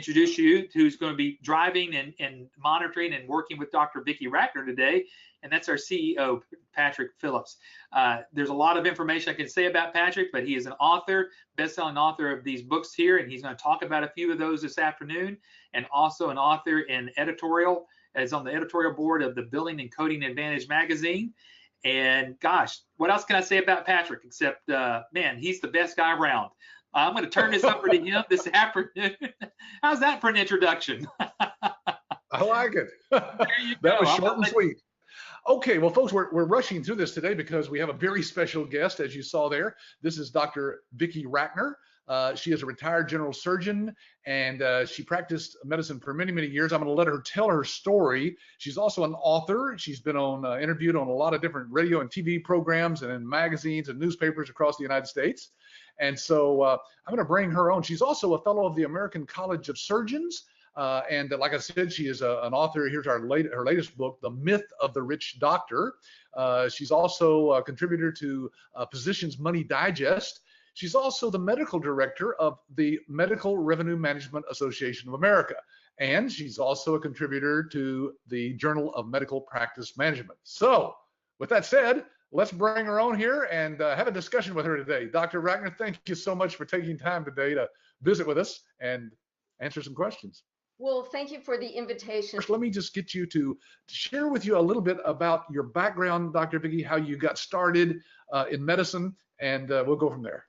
introduce you to who's going to be driving and monitoring and working with Dr. Vicki Rackner today, and that's our CEO, Patrick Phillips. There's a lot of information I can say about Patrick, but he is an author, best-selling author of these books here, and he's going to talk about a few of those this afternoon, and also an author in editorial, as on the editorial board of the Billing and Coding Advantage magazine. And gosh, what else can I say about Patrick except, man, he's the best guy around. I'm going to turn this over to him this afternoon. How's that for an introduction? I like it. There you That go. was short and sweet. Okay, well, folks, we're rushing through this today because we have a very special guest, as you saw there. This is Dr. Vicki Rackner. She is a retired general surgeon, and she practiced medicine for many, many years. I'm going to let her tell her story. She's also an author. She's been interviewed on a lot of different radio and TV programs and in magazines and newspapers across the United States. And so I'm going to bring her on. She's also a fellow of the American College of Surgeons. And like I said, she is an author. Here's her latest book, The Myth of the Rich Doctor. She's also a contributor to Physicians Money Digest. She's also the medical director of the Medical Revenue Management Association of America. And she's also a contributor to the Journal of Medical Practice Management. So with that said, let's bring her on here and have a discussion with her today. Dr. Rackner, thank you so much for taking time today to visit with us and answer some questions. Well, thank you for the invitation. First, let me just get you to share with you a little bit about your background, Dr. Vicki, how you got started in medicine, and we'll go from there.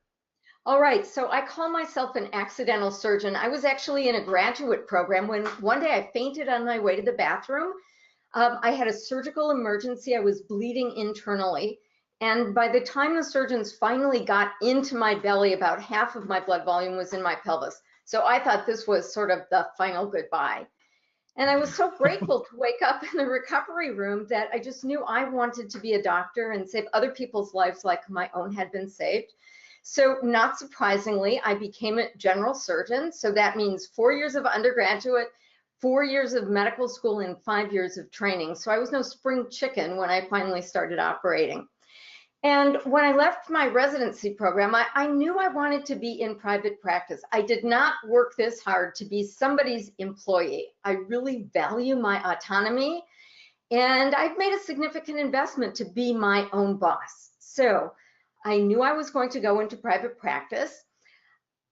All right, so I call myself an accidental surgeon. I was actually in a graduate program when one day I fainted on my way to the bathroom. I had a surgical emergency. I was bleeding internally. And by the time the surgeons finally got into my belly, about half of my blood volume was in my pelvis. So I thought this was sort of the final goodbye. And I was so grateful to wake up in the recovery room that I just knew I wanted to be a doctor and save other people's lives like my own had been saved. So not surprisingly, I became a general surgeon. So that means 4 years of undergraduate, 4 years of medical school, and 5 years of training. So I was no spring chicken when I finally started operating. And when I left my residency program, I knew I wanted to be in private practice. I did not work this hard to be somebody's employee. I really value my autonomy, and I've made a significant investment to be my own boss. So I knew I was going to go into private practice.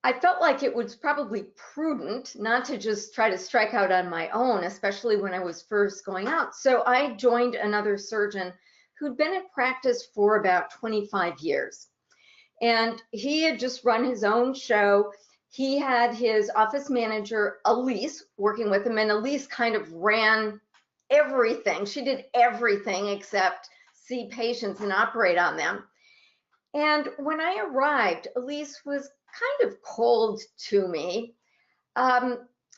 I felt like it was probably prudent not to just try to strike out on my own, especially when I was first going out. So I joined another surgeon who'd been in practice for about 25 years. And he had just run his own show. He had his office manager, Elise, working with him, and Elise kind of ran everything. She did everything except see patients and operate on them. And when I arrived, Elise was kind of cold to me.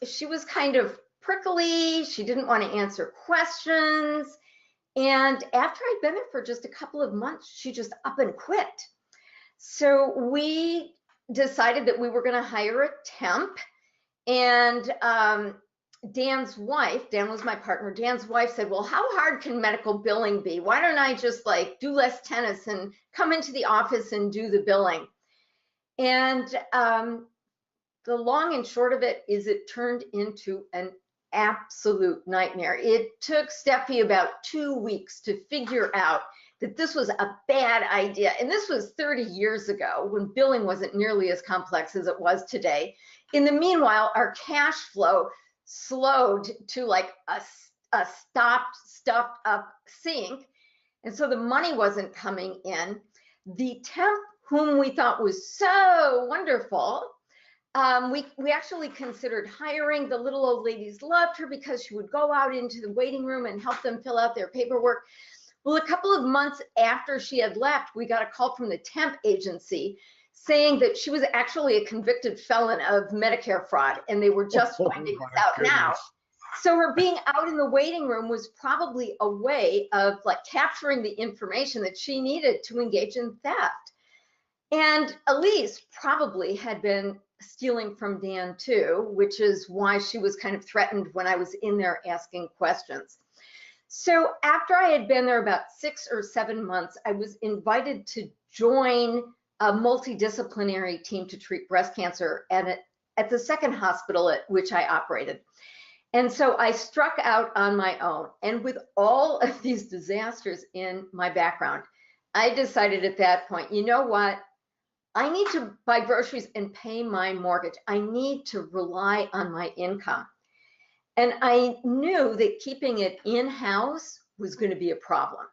She was kind of prickly. She didn't want to answer questions. And after I'd been there for just a couple of months, she just up and quit. So we decided that we were going to hire a temp. And Dan's wife, Dan was my partner, Dan's wife said, well, how hard can medical billing be? Why don't I just like do less tennis and come into the office and do the billing? And the long and short of it is it turned into an absolute nightmare. It took Steffi about 2 weeks to figure out that this was a bad idea. And this was 30 years ago when billing wasn't nearly as complex as it was today. In the meanwhile, our cash flow slowed to like a stuffed up sink. And so the money wasn't coming in. The temp, whom we thought was so wonderful, we actually considered hiring. The little old ladies loved her because she would go out into the waiting room and help them fill out their paperwork. Well, a couple of months after she had left, we got a call from the temp agency saying that she was actually a convicted felon of Medicare fraud, and they were just finding this out now. So her being out in the waiting room was probably a way of like capturing the information that she needed to engage in theft. And Elise probably had been stealing from Dan too, which is why she was kind of threatened when I was in there asking questions. So after I had been there about 6 or 7 months, I was invited to join a multidisciplinary team to treat breast cancer at at the second hospital at which I operated. And so I struck out on my own. And with all of these disasters in my background, I decided at that point, you know what? I need to buy groceries and pay my mortgage. I need to rely on my income. And I knew that keeping it in-house was going to be a problem.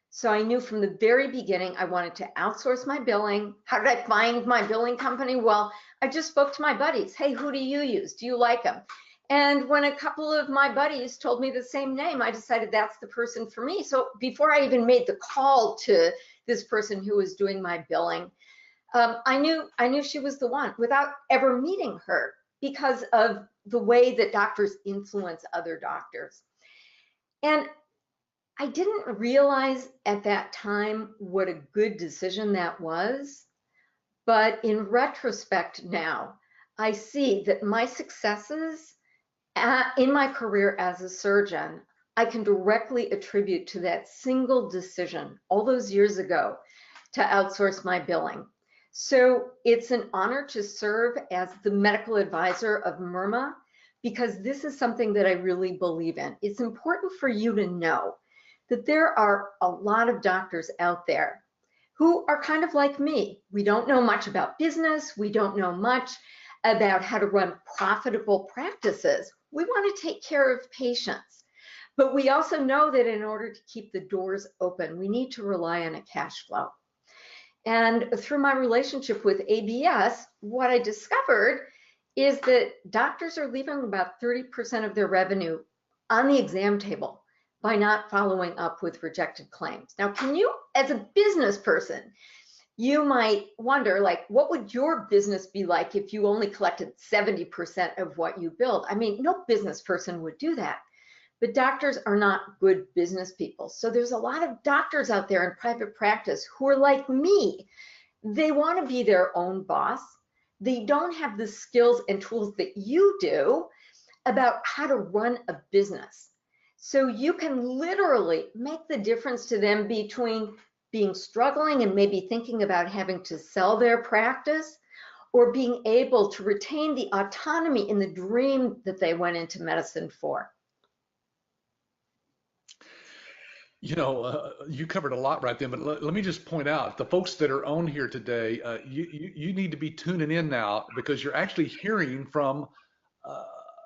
So I knew from the very beginning I wanted to outsource my billing. How did I find my billing company? Well, I just spoke to my buddies. Hey, who do you use? Do you like them? And when a couple of my buddies told me the same name, I decided that's the person for me. So before I even made the call to this person who was doing my billing, I knew she was the one without ever meeting her, because of the way that doctors influence other doctors. And I didn't realize at that time what a good decision that was. But in retrospect now, I see that my successes in my career as a surgeon, I can directly attribute to that single decision all those years ago to outsource my billing. So it's an honor to serve as the medical advisor of MRMAA, because this is something that I really believe in. It's important for you to know that there are a lot of doctors out there who are kind of like me. We don't know much about business. We don't know much about how to run profitable practices. We want to take care of patients. But we also know that in order to keep the doors open, we need to rely on a cash flow. And through my relationship with ABS, what I discovered is that doctors are leaving about 30% of their revenue on the exam table by not following up with rejected claims. Now, can you, as a business person, you might wonder, like, what would your business be like if you only collected 70% of what you billed? I mean, no business person would do that. But doctors are not good business people. So there's a lot of doctors out there in private practice who are like me. They want to be their own boss. They don't have the skills and tools that you do about how to run a business. So you can literally make the difference to them between being struggling and maybe thinking about having to sell their practice, or being able to retain the autonomy in the dream that they went into medicine for. You know, you covered a lot right there, but let me just point out, the folks that are on here today, you need to be tuning in now, because you're actually hearing from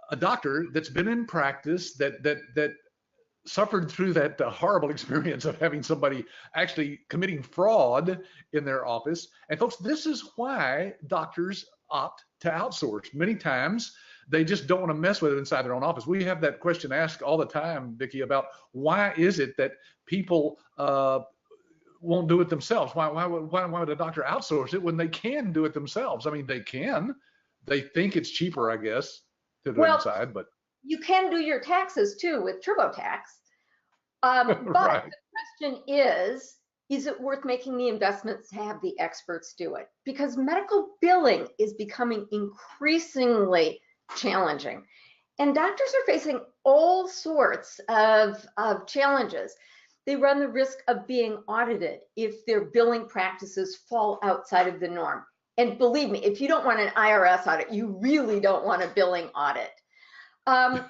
a doctor that's been in practice, that suffered through that horrible experience of having somebody actually committing fraud in their office. And folks, this is why doctors opt to outsource. Many times they just don't want to mess with it inside their own office. We have that question asked all the time, Vicki, about why is it that people won't do it themselves? Why would a doctor outsource it when they can do it themselves? I mean, they can. They think it's cheaper, I guess, to do it inside, but you can do your taxes too with TurboTax. But right. The question is it worth making the investments to have the experts do it? Because medical billing is becoming increasingly challenging. And doctors are facing all sorts of challenges. They run the risk of being audited if their billing practices fall outside of the norm. And believe me, if you don't want an IRS audit, you really don't want a billing audit.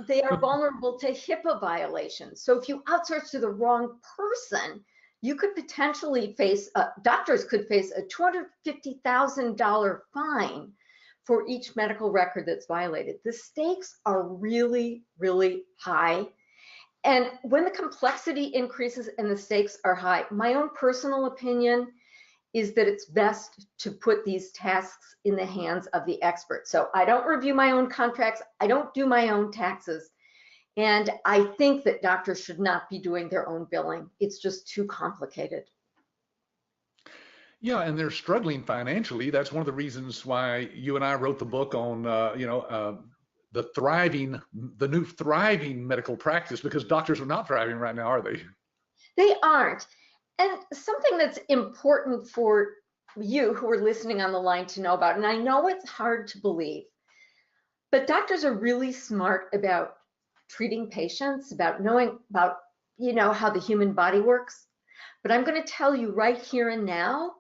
They are vulnerable to HIPAA violations. So if you outsource to the wrong person, you could potentially face, doctors could face a $250,000 fine for each medical record that's violated. The stakes are really, really high. And when the complexity increases and the stakes are high, my own personal opinion is that it's best to put these tasks in the hands of the experts. So I don't review my own contracts. I don't do my own taxes. And I think that doctors should not be doing their own billing. It's just too complicated. Yeah, and they're struggling financially. That's one of the reasons why you and I wrote the book on, the new thriving medical practice, because doctors are not thriving right now, are they? They aren't. And something that's important for you who are listening on the line to know about, and I know it's hard to believe, but doctors are really smart about treating patients, about knowing about, how the human body works. But I'm going to tell you right here and now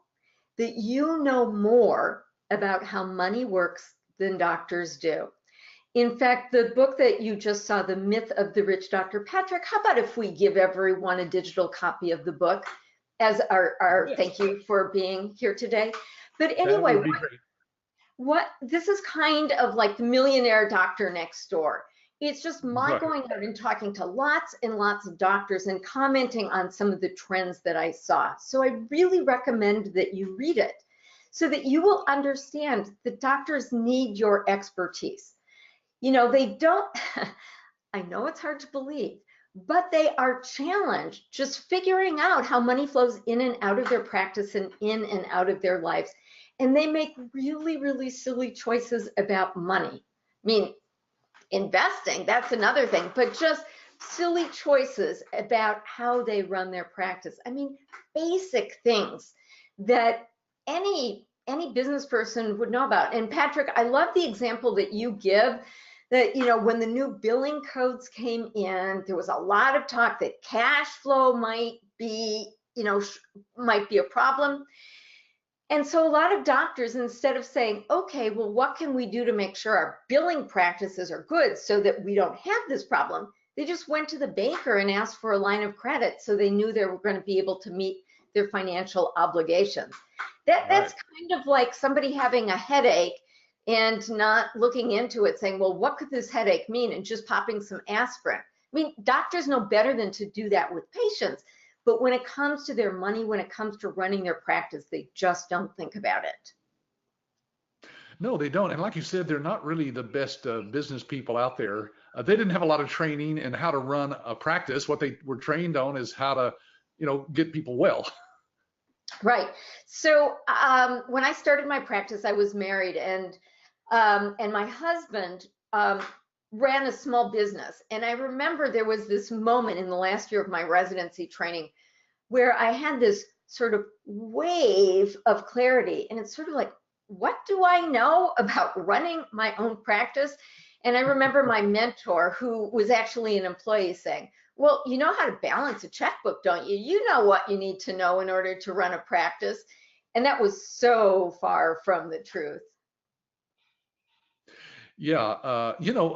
that you know more about how money works than doctors do. In fact, the book that you just saw, The Myth of the Rich Doctor, Patrick, how about if we give everyone a digital copy of the book as our Yes. thank you for being here today? But That anyway, would be great. what this is kind of like the millionaire doctor next door. It's just my Right. going out and talking to lots and lots of doctors and commenting on some of the trends that I saw. So I really recommend that you read it so that you will understand that doctors need your expertise. You know, they don't, I know it's hard to believe, but they are challenged just figuring out how money flows in and out of their practice and in and out of their lives. And they make really, really silly choices about money. I mean, investing, that's another thing, but just silly choices about how they run their practice. I mean, basic things that any business person would know about. And Patrick, I love the example that you give that, you know, when the new billing codes came in, there was a lot of talk that cash flow might be, you know, might be a problem. And so a lot of doctors, instead of saying, okay, well, what can we do to make sure our billing practices are good so that we don't have this problem? They just went to the banker and asked for a line of credit so they knew they were going to be able to meet their financial obligations. That's kind of like somebody having a headache and not looking into it, saying, well, what could this headache mean? And just popping some aspirin. I mean, doctors know better than to do that with patients. But when it comes to their money, when it comes to running their practice, they just don't think about it. No, they don't. And like you said, they're not really the best business people out there. They didn't have a lot of training in how to run a practice. What they were trained on is how to, you know, get people well. Right. So when I started my practice, I was married, and my husband ran a small business. And I remember there was this moment in the last year of my residency training where I had this sort of wave of clarity. And it's sort of like, what do I know about running my own practice? And I remember my mentor, who was actually an employee, saying, well, you know how to balance a checkbook, don't you? You know what you need to know in order to run a practice. And that was so far from the truth. Yeah, you know,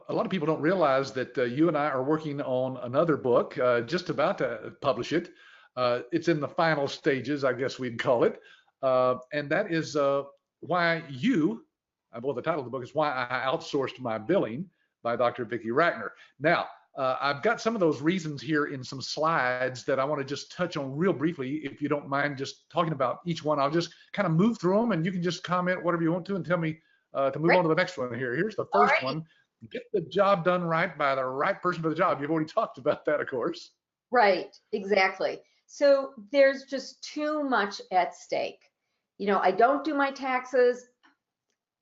a lot of people don't realize that you and I are working on another book, just about to publish it. It's in the final stages, I guess we'd call it. And that is why you, well, the title of the book is Why I Outsourced My Billing by Dr. Vicki Rackner. Now, I've got some of those reasons here in some slides that I want to just touch on real briefly, if you don't mind just talking about each one. I'll just kind of move through them, and you can just comment whatever you want to and tell me to move on to the next one here. Here's the first one. Get the job done right by the right person for the job. You've already talked about that, of course. Right, exactly. So there's just too much at stake. You know, I don't do my taxes.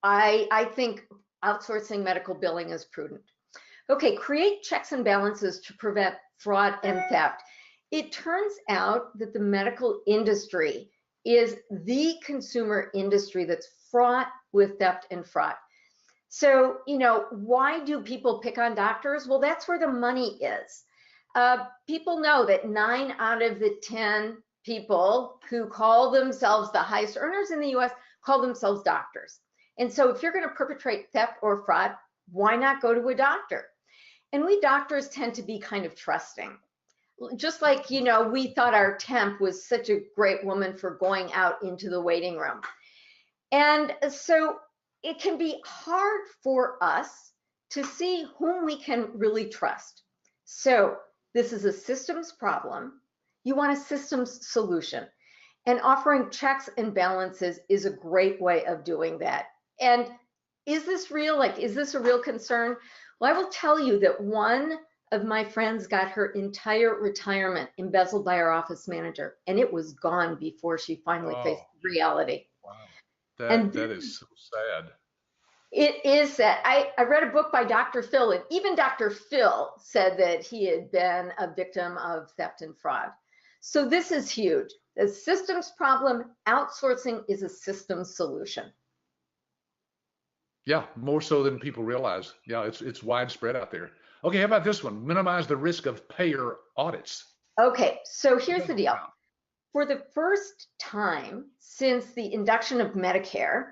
I think outsourcing medical billing is prudent. Okay, create checks and balances to prevent fraud and theft. It turns out that the medical industry is the consumer industry that's fraught with theft and fraud. So, you know, why do people pick on doctors? Well, that's where the money is. People know that 9 out of the 10 people who call themselves the highest earners in the US call themselves doctors. And so if you're going to perpetrate theft or fraud, why not go to a doctor? And we doctors tend to be kind of trusting. Just like, you know, we thought our temp was such a great woman for going out into the waiting room. And so it can be hard for us to see whom we can really trust. So this is a systems problem. You want a systems solution. And offering checks and balances is a great way of doing that. And is this real? Like, is this a real concern? Well, I will tell you that one of my friends got her entire retirement embezzled by our office manager, and it was gone before she finally faced reality. Wow. That is so sad. It is sad. I read a book by Dr. Phil, and even Dr. Phil said that he had been a victim of theft and fraud. So this is huge. The systems problem, outsourcing is a systems solution. Yeah, more so than people realize. Yeah, it's widespread out there. Okay, how about this one? Minimize the risk of payer audits. Okay, so here's the deal. For the first time since the induction of Medicare,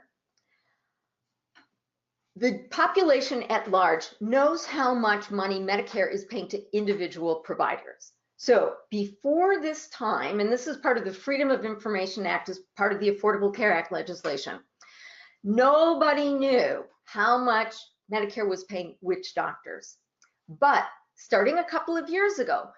The population at large knows how much money Medicare is paying to individual providers. So before this time, and this is part of the Freedom of Information Act as part of the Affordable Care Act legislation, nobody knew how much Medicare was paying which doctors. But starting a couple of years ago,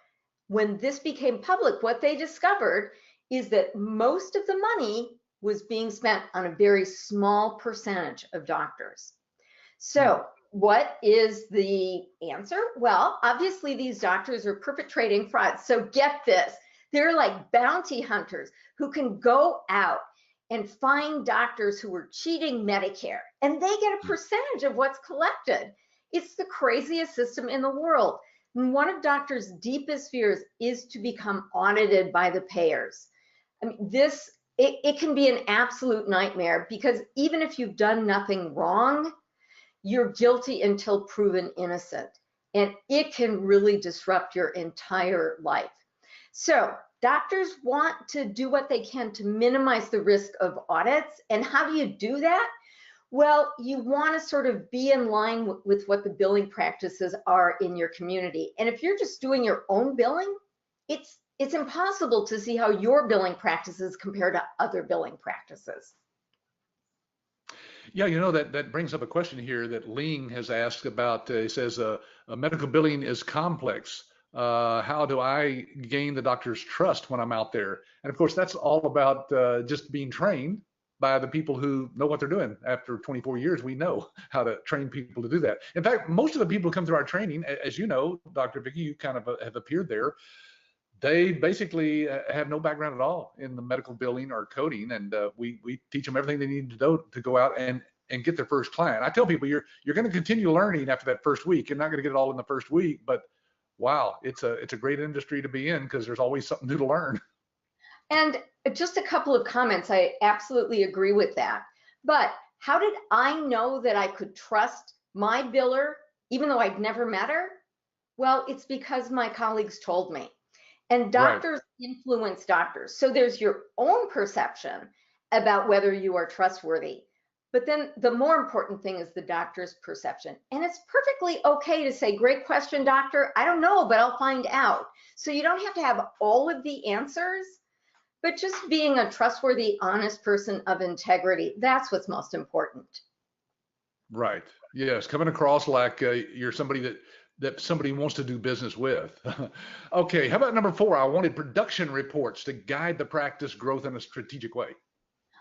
when this became public, what they discovered is that most of the money was being spent on a very small percentage of doctors. So what is the answer? Well, obviously these doctors are perpetrating fraud. So get this, they're like bounty hunters who can go out and find doctors who are cheating Medicare, and they get a percentage of what's collected. It's the craziest system in the world. And one of doctors' deepest fears is to become audited by the payers. I mean, it can be an absolute nightmare, because even if you've done nothing wrong, you're guilty until proven innocent, and it can really disrupt your entire life. So doctors want to do what they can to minimize the risk of audits. And how do you do that? Well, you want to sort of be in line with what the billing practices are in your community. And if you're just doing your own billing, it's impossible to see how your billing practices compare to other billing practices. Yeah, that brings up a question here that Ling has asked about. He says, medical billing is complex. How do I gain the doctor's trust when I'm out there? And of course, that's all about just being trained by the people who know what they're doing. After 24 years, we know how to train people to do that. In fact, most of the people who come through our training, as you know, Dr. Vicki, you kind of have appeared there, they basically have no background at all in the medical billing or coding, and we teach them everything they need to know to go out and get their first client. I tell people you're going to continue learning after that first week. You're not going to get it all in the first week, but wow, it's a great industry to be in, because there's always something new to learn. And just a couple of comments. I absolutely agree with that. But how did I know that I could trust my biller even though I'd never met her? Well, it's because my colleagues told me. And doctors influence doctors. So there's your own perception about whether you are trustworthy. But then the more important thing is the doctor's perception. And it's perfectly okay to say, great question, doctor. I don't know, but I'll find out. So you don't have to have all of the answers, but just being a trustworthy, honest person of integrity, that's what's most important. Right. Yes. Coming across like you're somebody that somebody wants to do business with. Okay, how about number 4? I wanted production reports to guide the practice growth in a strategic way.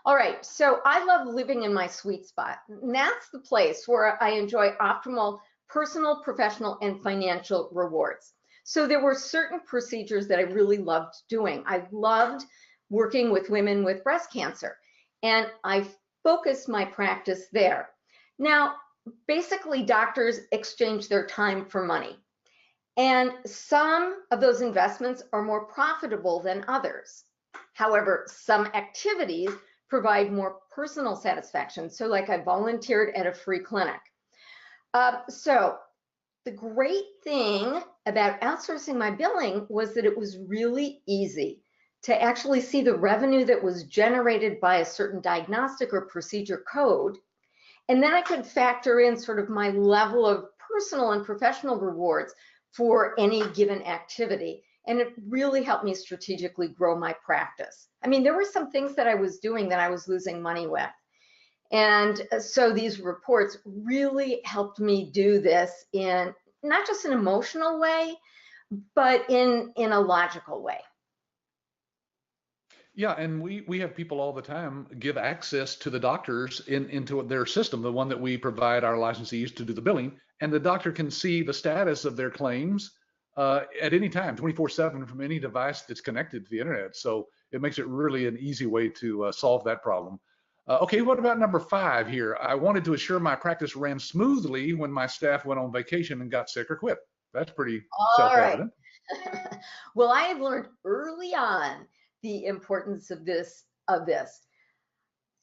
All right, so I love living in my sweet spot. And that's the place where I enjoy optimal personal, professional, and financial rewards. So there were certain procedures that I really loved doing. I loved working with women with breast cancer, and I focused my practice there. Now, basically, doctors exchange their time for money. And some of those investments are more profitable than others. However, some activities provide more personal satisfaction. So like I volunteered at a free clinic. So the great thing about outsourcing my billing was that it was really easy to actually see the revenue that was generated by a certain diagnostic or procedure code. And then I could factor in sort of my level of personal and professional rewards for any given activity. And it really helped me strategically grow my practice. I mean, there were some things that I was doing that I was losing money with. And so these reports really helped me do this in not just an emotional way, but in a logical way. Yeah, and we have people all the time give access to the doctors into their system, the one that we provide our licensees to do the billing, and the doctor can see the status of their claims at any time, 24/7, from any device that's connected to the internet. So it makes it really an easy way to solve that problem. Okay, what about number 5 here? I wanted to assure my practice ran smoothly when my staff went on vacation and got sick or quit. That's pretty self-evident. Right. Well, I had learned early on the importance of this.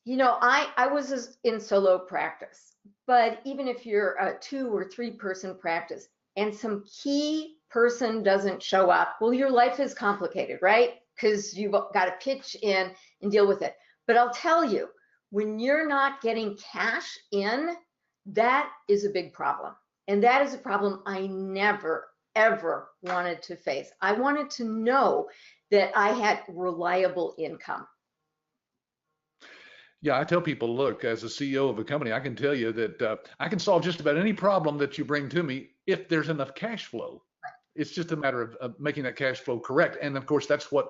You know, I was in solo practice, but even if you're a 2 or 3 person practice and some key person doesn't show up, well, your life is complicated, right? Because you've got to pitch in and deal with it. But I'll tell you, when you're not getting cash in, That is a big problem. And that is a problem I never, ever wanted to face. I wanted to know that I had reliable income. Yeah, I tell people, look, as a CEO of a company, I can tell you that I can solve just about any problem that you bring to me if there's enough cash flow. It's just a matter of making that cash flow correct. And of course, that's what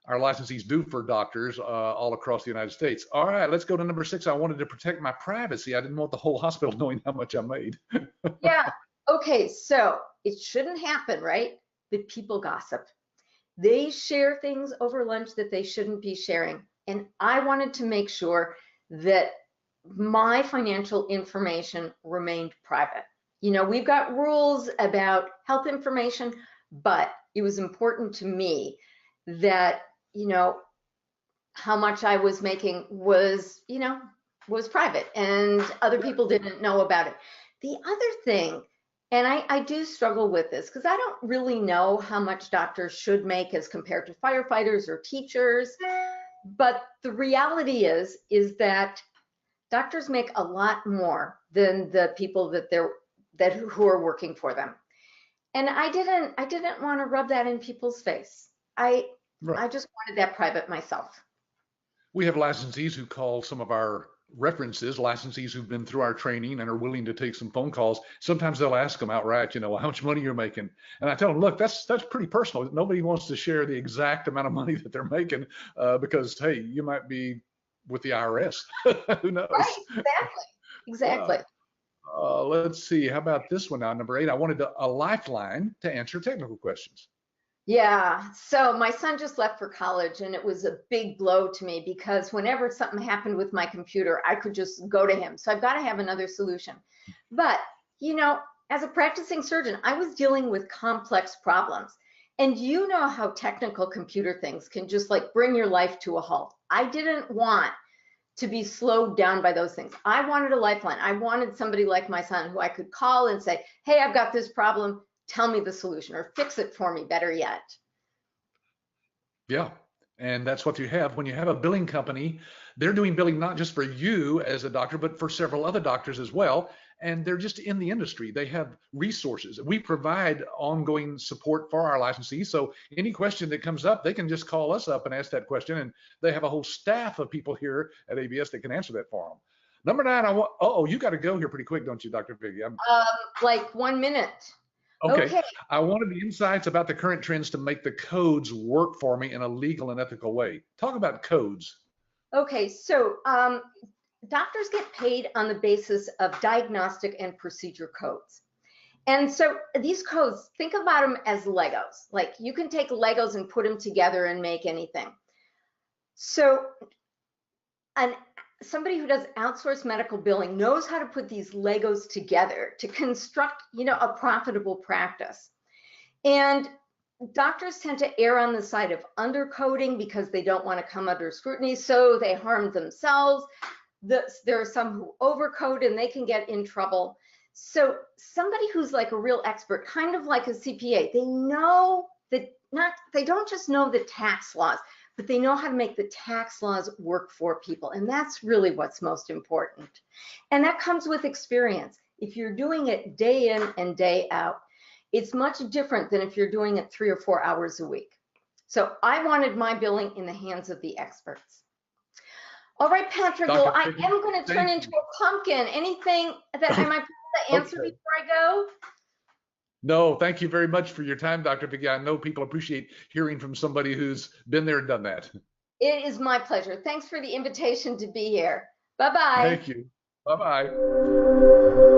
our licensees do for doctors all across the United States. All right, let's go to number 6. I wanted to protect my privacy. I didn't want the whole hospital knowing how much I made. Yeah. Okay. So it shouldn't happen, right? But people gossip. They share things over lunch that they shouldn't be sharing. And I wanted to make sure that my financial information remained private. You know, we've got rules about health information, but it was important to me that, you know, how much I was making was, you know, was private and other people didn't know about it. The other thing, and I do struggle with this because I don't really know how much doctors should make as compared to firefighters or teachers, but the reality is that doctors make a lot more than the people who are working for them. And I didn't want to rub that in people's face. I just wanted that private myself. We have licensees who call some of our references, licensees who've been through our training and are willing to take some phone calls. Sometimes they'll ask them outright, you know, how much money you're making. And I tell them, look, that's pretty personal. Nobody wants to share the exact amount of money that they're making because, hey, you might be with the IRS. Who knows? Right, exactly. Let's see. How about this one now? Number 8, I wanted a lifeline to answer technical questions. Yeah, so my son just left for college and it was a big blow to me because whenever something happened with my computer, I could just go to him. So I've got to have another solution. But, you know, as a practicing surgeon, I was dealing with complex problems. And you know how technical computer things can just like bring your life to a halt. I didn't want to be slowed down by those things. I wanted a lifeline. I wanted somebody like my son who I could call and say, hey, I've got this problem. Tell me the solution or fix it for me, better yet. Yeah. And that's what you have. When you have a billing company, they're doing billing not just for you as a doctor, but for several other doctors as well. And they're just in the industry. They have resources. We provide ongoing support for our licensees. So any question that comes up, they can just call us up and ask that question. And they have a whole staff of people here at ABS that can answer that for them. Number 9, you got to go here pretty quick, don't you, Dr. Vicki? Like 1 minute. Okay. I wanted the insights about the current trends to make the codes work for me in a legal and ethical way. Talk about codes. Okay, so doctors get paid on the basis of diagnostic and procedure codes. And so these codes, think about them as Legos. Like you can take Legos and put them together and make anything. So somebody who does outsourced medical billing knows how to put these Legos together to construct, you know, a profitable practice. And doctors tend to err on the side of undercoding because they don't want to come under scrutiny, so they harm themselves. There are some who overcode and they can get in trouble. So somebody who's like a real expert, kind of like a CPA, they know that they don't just know the tax laws, but they know how to make the tax laws work for people. And that's really what's most important. And that comes with experience. If you're doing it day in and day out, it's much different than if you're doing it 3 or 4 hours a week. So I wanted my billing in the hands of the experts. All right, Patrick, well, I am going to turn into a pumpkin. Anything that I might be able to answer before I go? No, thank you very much for your time, Dr. Vicki. I know people appreciate hearing from somebody who's been there and done that. It is my pleasure. Thanks for the invitation to be here. Bye-bye. Thank you. Bye-bye.